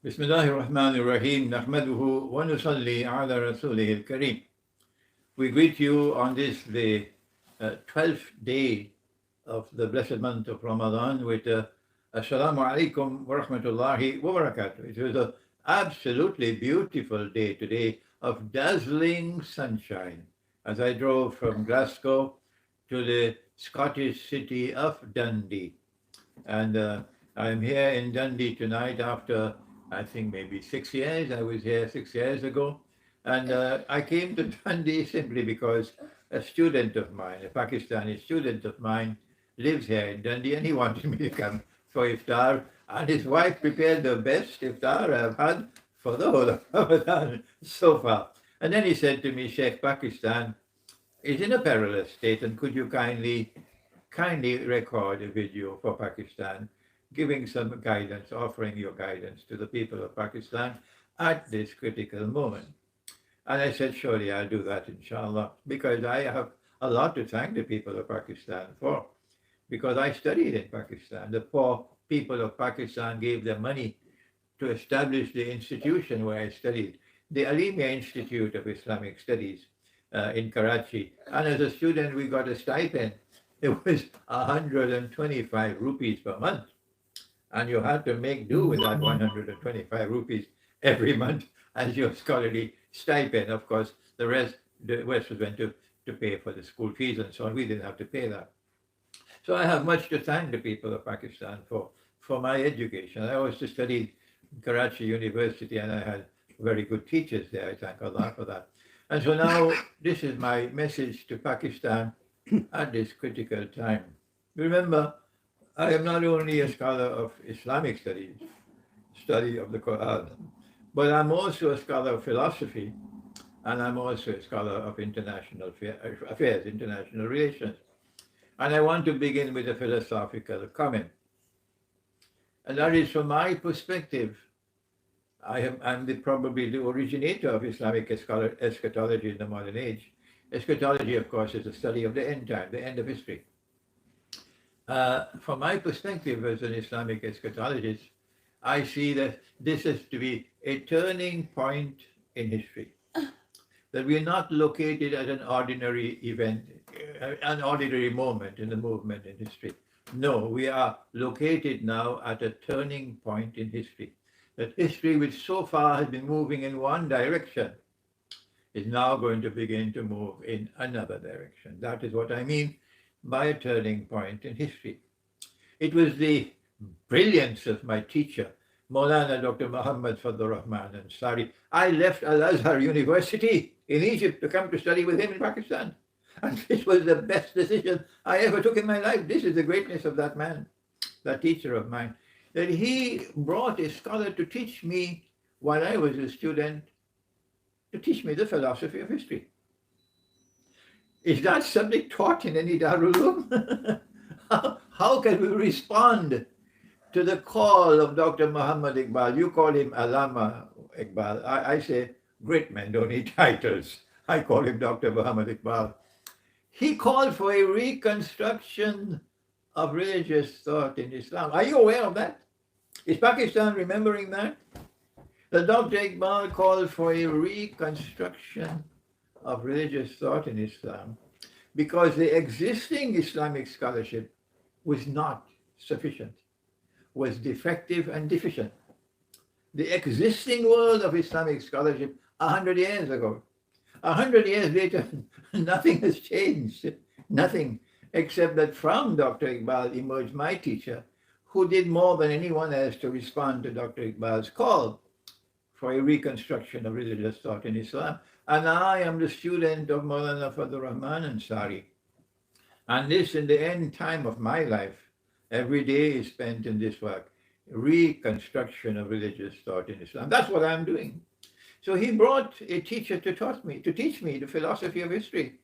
بسم الله الرحمن الرحيم نحمده ونصلي على رسوله الكريم. We greet you on this, the 12th day of the blessed month of Ramadan with Assalamu alaikum wa rahmatullahi wa barakatuh. It was an absolutely beautiful day today of dazzling sunshine as I drove from Glasgow to the Scottish city of Dundee. And I'm here in Dundee tonight after, I think, maybe 6 years. I was here 6 years ago. And I came to Dundee simply because a student of mine, a Pakistani student of mine, lives here in Dundee, and he wanted me to come for iftar. And his wife prepared the best iftar I've had for the whole of Ramadan so far. And then he said to me, Shaikh, Pakistan is in a perilous state, and could you kindly record a video for Pakistan, giving some guidance, offering your guidance to the people of Pakistan at this critical moment. And I said, surely I'll do that, inshallah, because I have a lot to thank the people of Pakistan for, because I studied in Pakistan. The poor people of Pakistan gave their money to establish the institution where I studied, the Alimia Institute of Islamic Studies in Karachi. And as a student, we got a stipend. It was 125 rupees per month. And you had to make do with that 125 rupees every month as your scholarly stipend. Of course, the rest was went to pay for the school fees and so on. We didn't have to pay that. So I have much to thank the people of Pakistan for my education. I also studied Karachi University, and I had very good teachers there. I thank Allah for that. And so now this is my message to Pakistan at this critical time. Remember, I am not only a scholar of Islamic studies, study of the Quran, but I'm also a scholar of philosophy, and I'm also a scholar of international affairs, international relations. And I want to begin with a philosophical comment. And that is, from my perspective, I'm probably the originator of Islamic eschatology in the modern age. Eschatology, of course, is the study of the end time, the end of history. From my perspective as an Islamic eschatologist, I see that this is to be a turning point in history. That we are not located at an ordinary event, an ordinary moment in the movement in history. No, we are located now at a turning point in history. That history, which so far has been moving in one direction, is now going to begin to move in another direction. That is what I mean by a turning point in history. It was the brilliance of my teacher, Maulana Dr. Muhammad Fadlur Rahman Ansari. I left Al-Azhar University in Egypt to come to study with him in Pakistan. And this was the best decision I ever took in my life. This is the greatness of that man, that teacher of mine, that he brought a scholar to teach me while I was a student, to teach me the philosophy of history. Is that something taught in any Darul Uloom? How can we respond to the call of Dr. Muhammad Iqbal? You call him Allama Iqbal. I say great men don't need titles. I call him Dr. Muhammad Iqbal. He called for a reconstruction of religious thought in Islam. Are you aware of that? Is Pakistan remembering that? That Dr. Iqbal called for a reconstruction of religious thought in Islam because the existing Islamic scholarship was not sufficient, was defective and deficient. The existing world of Islamic scholarship 100 years ago, 100 years later, nothing has changed, nothing, except that from Dr. Iqbal emerged my teacher, who did more than anyone else to respond to Dr. Iqbal's call for a reconstruction of religious thought in Islam. And I am the student of Maulana Fadlur Rahman Ansari. And this, in the end time of my life, every day is spent in this work, reconstruction of religious thought in Islam. That's what I'm doing. So he brought a teacher to teach me the philosophy of history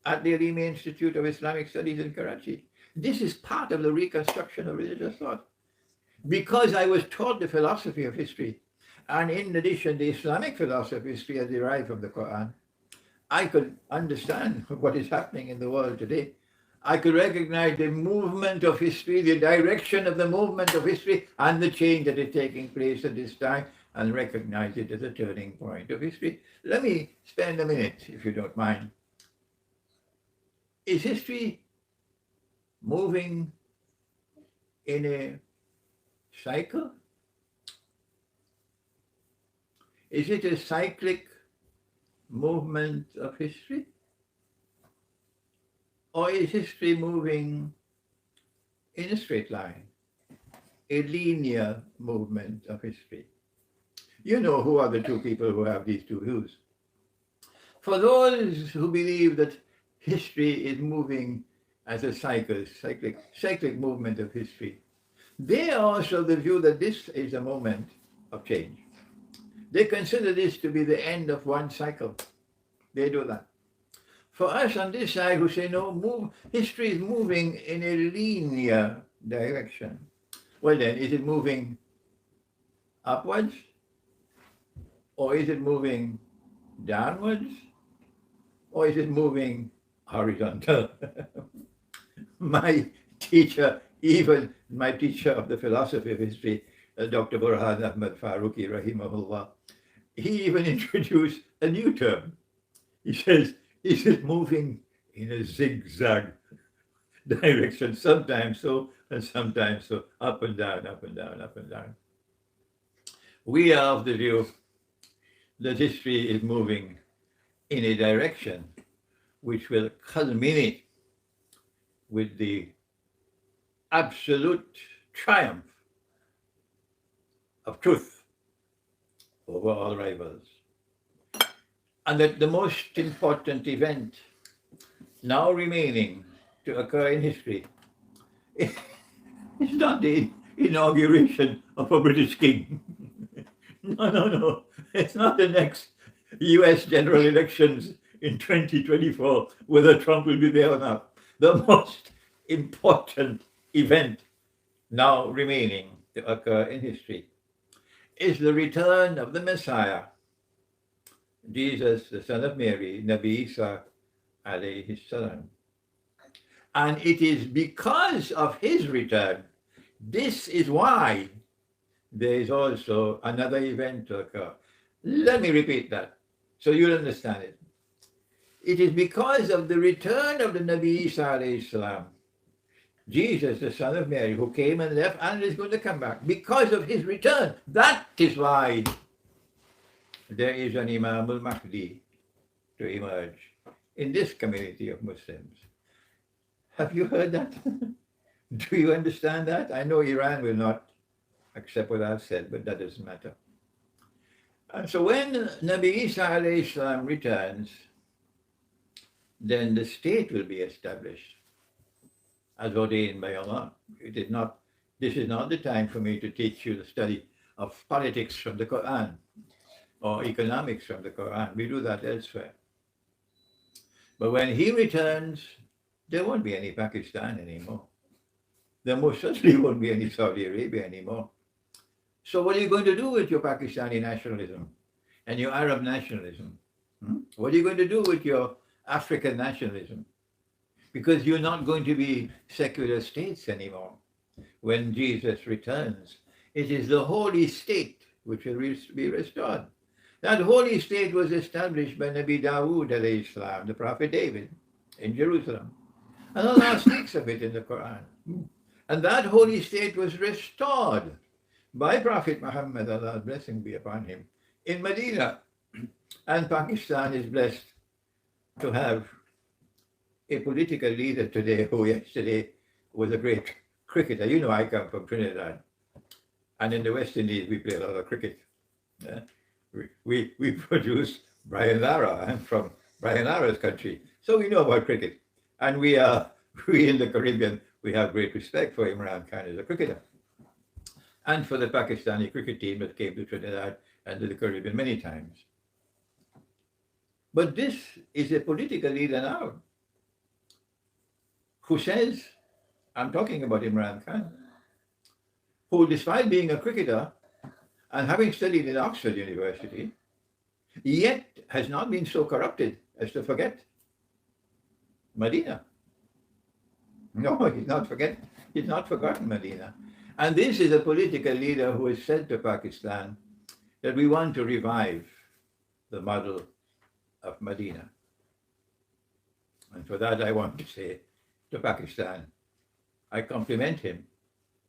at the Alimia Institute of Islamic Studies in Karachi. This is part of the reconstruction of religious thought. Because I was taught the philosophy of history, and in addition, the Islamic philosophy of history as derived from the Quran, I could understand what is happening in the world today. I could recognize the movement of history, the direction of the movement of history, and the change that is taking place at this time, and recognize it as a turning point of history. Let me spend a minute, if you don't mind. Is history moving in a cycle? Is it a cyclic movement of history? Or is history moving in a straight line, a linear movement of history? You know who are the two people who have these two views. For those who believe that history is moving as a cyclic movement of history, they are also the view that this is a moment of change. They consider this to be the end of one cycle. They do that. For us on this side who say, no, history is moving in a linear direction. Well then, is it moving upwards? Or is it moving downwards? Or is it moving horizontal? My teacher, even my teacher of the philosophy of history, Dr. Burhan Ahmad Farooqi, rahimahullah, he even introduced a new term. He says, is it moving in a zigzag direction? Sometimes so, and sometimes so, up and down, up and down, up and down. We are of the view that history is moving in a direction which will culminate with the absolute triumph of truth over all rivals. And that the most important event now remaining to occur in history is not the inauguration of a British king. No. It's not the next US general elections in 2024, whether Trump will be there or not. The most important event now remaining to occur in history is the return of the Messiah, Jesus, the son of Mary, Nabi Isa, alayhi salam. And it is because of his return, this is why there is also another event to occur. Let me repeat that so you'll understand it. It is because of the return of the Nabi Isa alayhi salam, Jesus, the son of Mary, who came and left and is going to come back. Because of his return, that is why there is an Imam al-Mahdi to emerge in this community of Muslims. Have you heard that? Do you understand that? I know Iran will not accept what I've said, but that doesn't matter. And so when Nabi Isa alayhi salam returns, then the state will be established as ordained by Allah. This is not the time for me to teach you the study of politics from the Quran or economics from the Quran. We do that elsewhere. But when he returns, there won't be any Pakistan anymore. There most certainly won't be any Saudi Arabia anymore. So what are you going to do with your Pakistani nationalism and your Arab nationalism? What are you going to do with your African nationalism? Because you're not going to be secular states anymore. When Jesus returns, it is the holy state which will be restored. That holy state was established by Nabi Dawood alayhi salam, the prophet David, in Jerusalem. And Allah speaks of it in the Quran. And that holy state was restored by Prophet Muhammad, Allah's blessing be upon him, in Medina. And Pakistan is blessed to have a political leader today who yesterday was a great cricketer. You know, I come from Trinidad. And in the West Indies, we play a lot of cricket. We produce Brian Lara. I'm from Brian Lara's country. So we know about cricket. And we in the Caribbean, we have great respect for Imran Khan as a cricketer. And for the Pakistani cricket team that came to Trinidad and to the Caribbean many times. But this is a political leader now who says, I'm talking about Imran Khan, who despite being a cricketer and having studied in Oxford University, yet has not been so corrupted as to forget Medina. No, he's not forgotten Medina. And this is a political leader who has said to Pakistan that we want to revive the model of Medina. And for that, I want to say to Pakistan, I compliment him,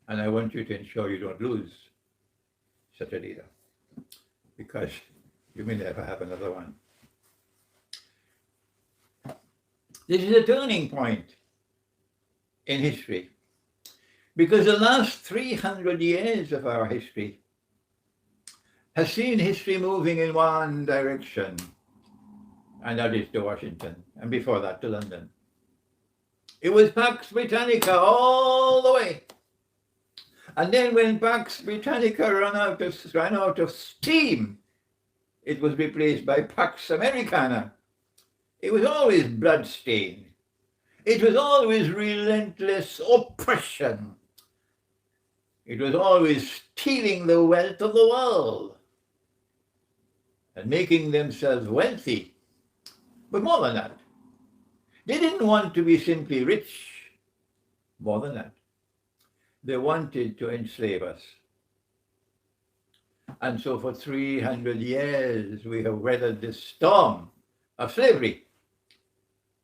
and I want you to ensure you don't lose such a leader, because you may never have another one. This is a turning point in history, because the last 300 years of our history has seen history moving in one direction, and that is to Washington, and before that to London. It was Pax Britannica all the way. And then when Pax Britannica ran out of steam, it was replaced by Pax Americana. It was always bloodstained. It was always relentless oppression. It was always stealing the wealth of the world and making themselves wealthy. But more than that, they didn't want to be simply rich. More than that, they wanted to enslave us. And so for 300 years, we have weathered this storm of slavery.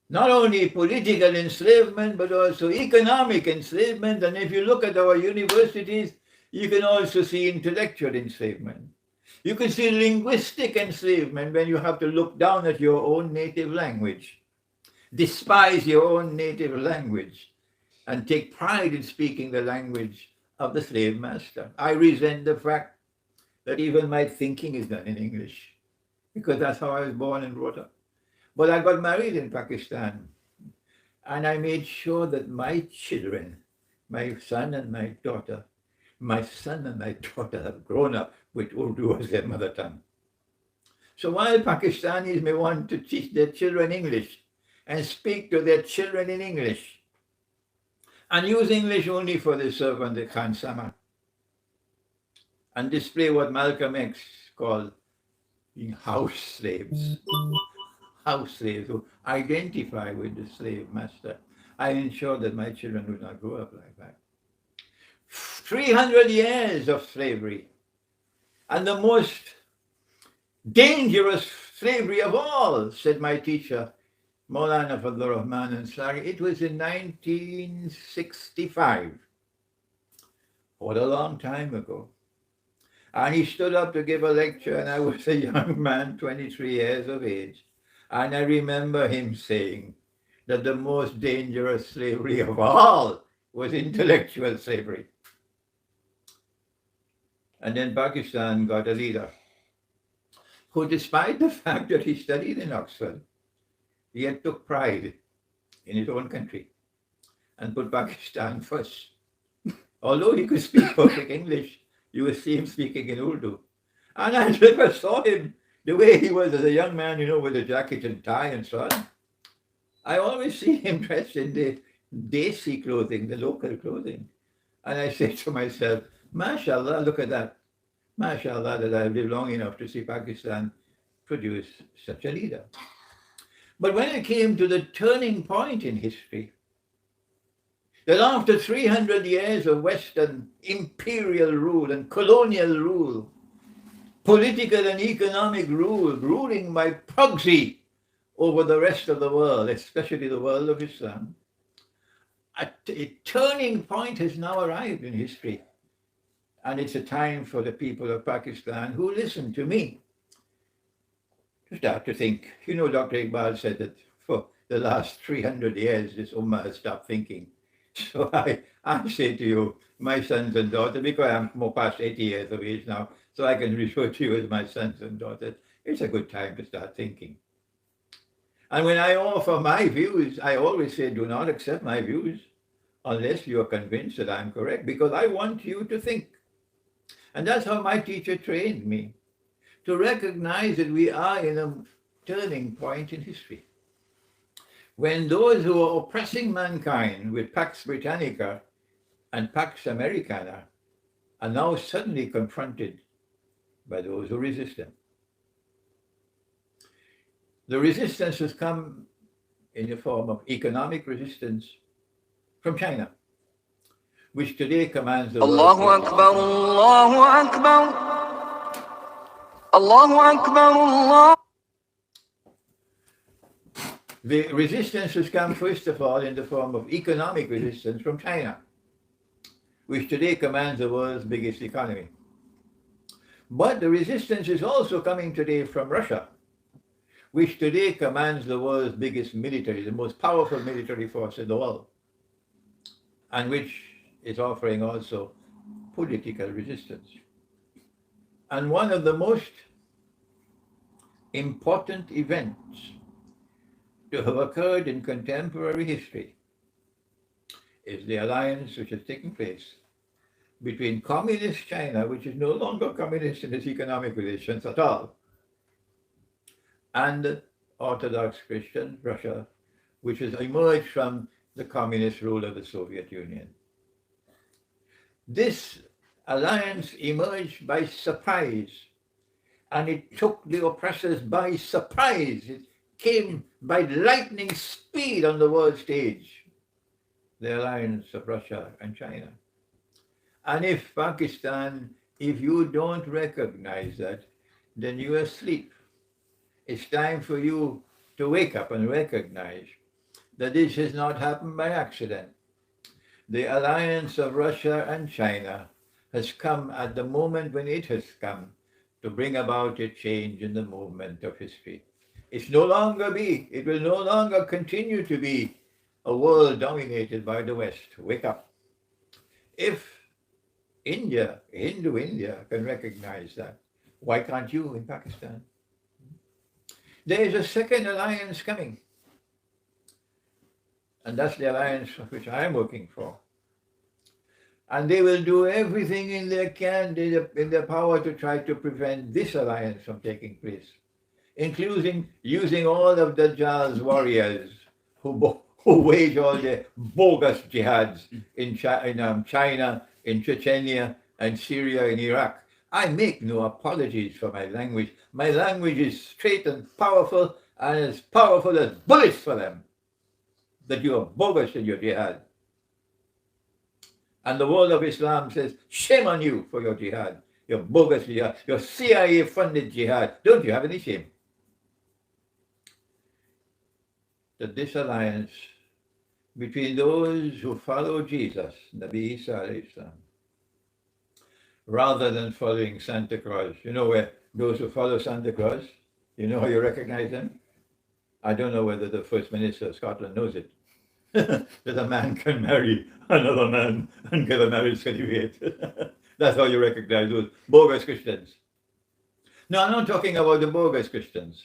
Not only political enslavement, but also economic enslavement. And if you look at our universities, you can also see intellectual enslavement. You can see linguistic enslavement when you have to look down at your own native language, despise your own native language, and take pride in speaking the language of the slave master. I resent the fact that even my thinking is done in English, because that's how I was born and brought up. But I got married in Pakistan, and I made sure that my children, my son and my daughter have grown up with Urdu as their mother tongue. So while Pakistanis may want to teach their children English and speak to their children in English, and use English only for the servant, the khansama, and display what Malcolm X called being house slaves who identify with the slave master, I ensure that my children do not grow up like that. 300 years of slavery, and the most dangerous slavery of all, said my teacher, Maulana Fadlur Rahman Ansari. It was in 1965, what a long time ago. And he stood up to give a lecture, and I was a young man, 23 years of age. And I remember him saying that the most dangerous slavery of all was intellectual slavery. And then Pakistan got a leader who, despite the fact that he studied in Oxford, he yet took pride in his own country and put Pakistan first. Although he could speak perfect English, you would see him speaking in Urdu. And I never saw him the way he was as a young man, with a jacket and tie and so on. I always see him dressed in the desi clothing, the local clothing. And I say to myself, mashallah, look at that. Mashallah, that I've lived long enough to see Pakistan produce such a leader. But when it came to the turning point in history, that after 300 years of Western imperial rule and colonial rule, political and economic rule, ruling by proxy over the rest of the world, especially the world of Islam, a turning point has now arrived in history. And it's a time for the people of Pakistan who listen to me to start to think. Dr. Iqbal said that for the last 300 years, this ummah has stopped thinking. So I say to you, my sons and daughters, because I'm more past 80 years of age now, so I can refer to you as my sons and daughters, it's a good time to start thinking. And when I offer my views, I always say, do not accept my views unless you are convinced that I'm correct, because I want you to think. And that's how my teacher trained me, to recognize that we are in a turning point in history. When those who are oppressing mankind with Pax Britannica and Pax Americana are now suddenly confronted by those who resist them. The resistance has come in the form of economic resistance, from China, which today commands the world. Allahu Akbar, Allahu Akbar, Allahu Akbar, Allah. The resistance has come first of all in the form of economic resistance from China, which today commands the world's biggest economy. But the resistance is also coming today from Russia, which today commands the world's biggest military, the most powerful military force in the world, and which is offering also political resistance. And one of the most important events to have occurred in contemporary history is the alliance which has taken place between communist China, which is no longer communist in its economic relations at all, and Orthodox Christian Russia, which has emerged from the communist rule of the Soviet Union. This alliance emerged by surprise, and it took the oppressors by surprise. It came by lightning speed on the world stage, the alliance of Russia and China. And if Pakistan, if you don't recognize that, then you're asleep. It's time for you to wake up and recognize that this has not happened by accident. The alliance of Russia and China has come at the moment when it has come to bring about a change in the movement of history. It will no longer continue to be a world dominated by the West. Wake up. If India, Hindu India, can recognize that, why can't you in Pakistan? There is a second alliance coming, and that's the alliance which I am working for. And they will do everything in their power to try to prevent this alliance from taking place, including using all of Dajjal's warriors who wage all their bogus jihads in China, in Chechnya, and Syria, and Iraq. I make no apologies for my language. My language is straight and powerful, and as powerful as bullets for them, that you are bogus in your jihad. And the world of Islam says, shame on you for your jihad, your bogus jihad, your CIA-funded jihad. Don't you have any shame? That this alliance between those who follow Jesus, Nabi Isa alayhi salam, rather than following Santa Claus. You know where those who follow Santa Claus, you know how you recognize them? I don't know whether the First Minister of Scotland knows it. That a man can marry another man and get a marriage certificate. That's how you recognize those bogus Christians. No, I'm not talking about the bogus Christians.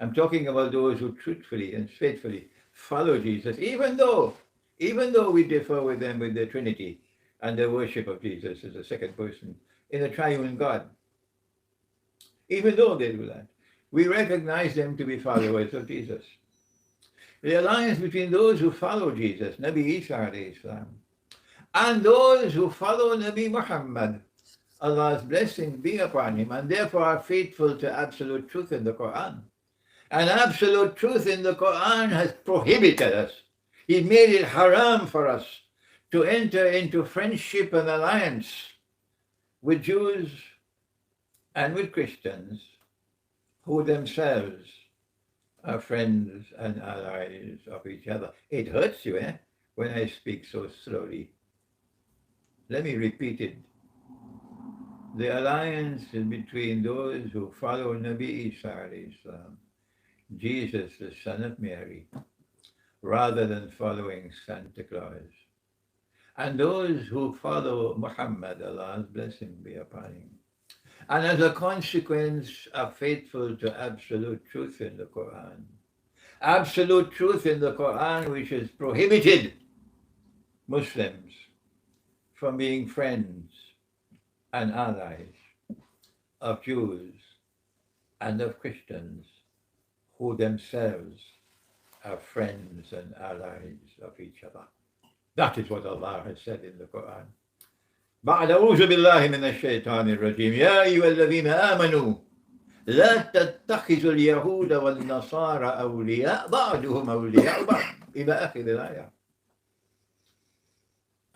I'm talking about those who truthfully and faithfully follow Jesus, even though we differ with them with the Trinity and their worship of Jesus as a second person in a triune God. Even though they do that, we recognize them to be followers of Jesus. The alliance between those who follow Jesus, Nabi Isa alayhi salam, and those who follow Nabi Muhammad, Allah's blessing be upon him, and therefore are faithful to absolute truth in the Quran. And absolute truth in the Quran has prohibited us. He made it haram for us to enter into friendship and alliance with Jews and with Christians who themselves are friends and allies of each other. It hurts you, when I speak so slowly. Let me repeat it. The alliance is between those who follow Nabi Isa alayhi salam, Jesus, the son of Mary, rather than following Santa Claus, and those who follow Muhammad, Allah's blessing be upon him, and as a consequence are faithful to absolute truth in the Quran. Absolute truth in the Quran, which has prohibited Muslims from being friends and allies of Jews and of Christians who themselves are friends and allies of each other. That is what Allah has said in the Quran. بعد أعوذ بالله من الشيطان الرجيم يا أيها الذين آمنوا لا تتخذوا اليهود والنصارى أولياء بعضهم أولياء بعض إلى آخر الآية.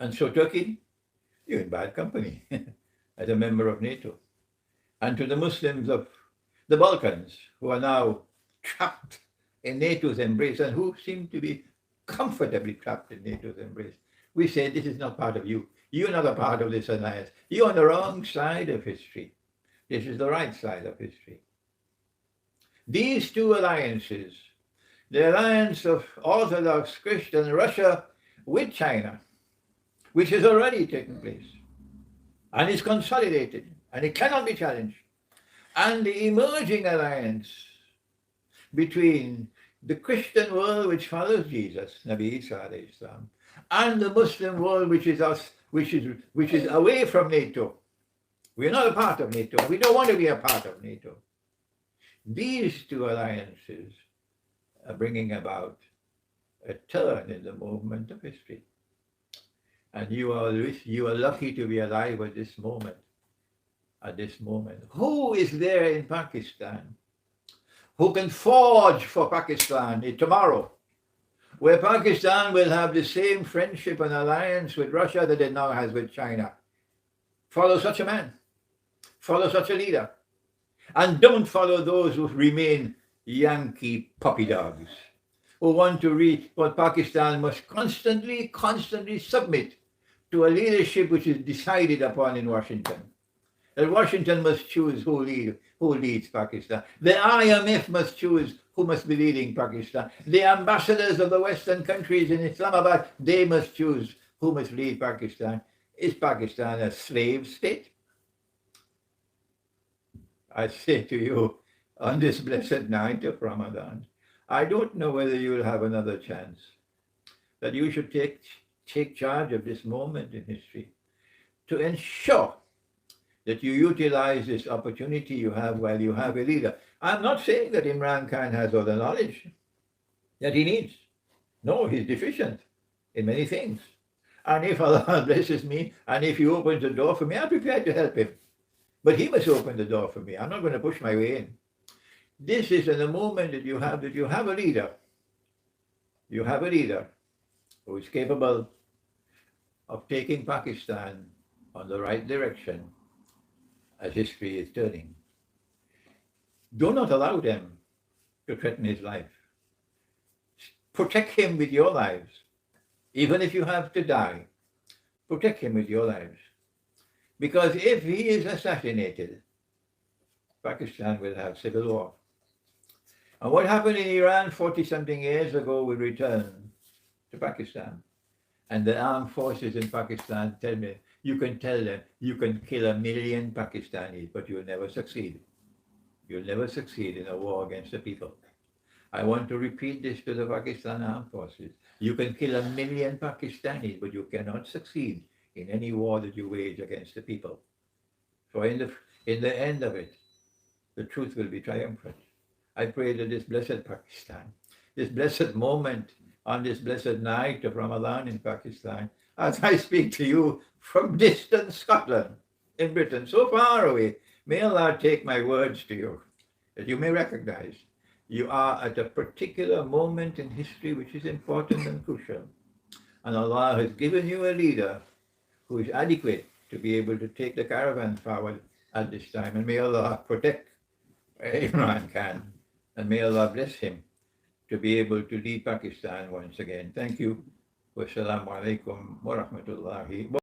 And so Turkey, you're in bad company as a member of NATO. And to the Muslims of the Balkans, who are now trapped in NATO's embrace and who seem to be comfortably trapped in NATO's embrace, we say this is not part of you. You're not a part of this alliance. You're on the wrong side of history. This is the right side of history. These two alliances, the alliance of Orthodox Christian Russia with China, which has already taken place and is consolidated and it cannot be challenged, and the emerging alliance between the Christian world which follows Jesus, Nabi Isa alayhi salam, and the Muslim world which is us, which is away from NATO. We're not a part of NATO. We don't want to be a part of NATO. These two alliances are bringing about a turn in the movement of history. And you are lucky to be alive at this moment. At this moment. Who is there in Pakistan who can forge for Pakistan tomorrow, where Pakistan will have the same friendship and alliance with Russia that it now has with China? Follow such a man. Follow such a leader. And don't follow those who remain Yankee puppy dogs, who want to read what Pakistan must constantly submit to a leadership which is decided upon in Washington. That Washington must choose who leads Pakistan. The IMF must choose who must be leading Pakistan. The ambassadors of the Western countries in Islamabad, they must choose who must lead Pakistan. Is Pakistan a slave state? I say to you, on this blessed night of Ramadan, I don't know whether you will have another chance, that you should take charge of this moment in history to ensure that you utilize this opportunity you have while you have a leader. I'm not saying that Imran Khan has all the knowledge that he needs. No, he's deficient in many things. And if Allah blesses me, and if he opens the door for me, I'm prepared to help him. But he must open the door for me. I'm not going to push my way in. This is in the moment that you have a leader. You have a leader who is capable of taking Pakistan on the right direction as history is turning. Do not allow them to threaten his life. Protect him with your lives. Even if you have to die, protect him with your lives. Because if he is assassinated, Pakistan will have civil war. And what happened in Iran 40-something years ago will return to Pakistan. And the armed forces in Pakistan tell me, you can tell them, you can kill 1 million Pakistanis, but you'll never succeed. You'll never succeed in a war against the people. I want to repeat this to the Pakistan armed forces. You can kill 1 million Pakistanis, but you cannot succeed in any war that you wage against the people. So in the end of it, the truth will be triumphant. I pray that this blessed Pakistan, this blessed moment on this blessed night of Ramadan in Pakistan, as I speak to you from distant Scotland, in Britain, so far away, may Allah take my words to you, that you may recognize you are at a particular moment in history which is important and crucial. And Allah has given you a leader who is adequate to be able to take the caravan forward at this time. And may Allah protect Imran Khan, and may Allah bless him to be able to lead Pakistan once again. Thank you. Wassalamu alaikum wa rahmatullahi wa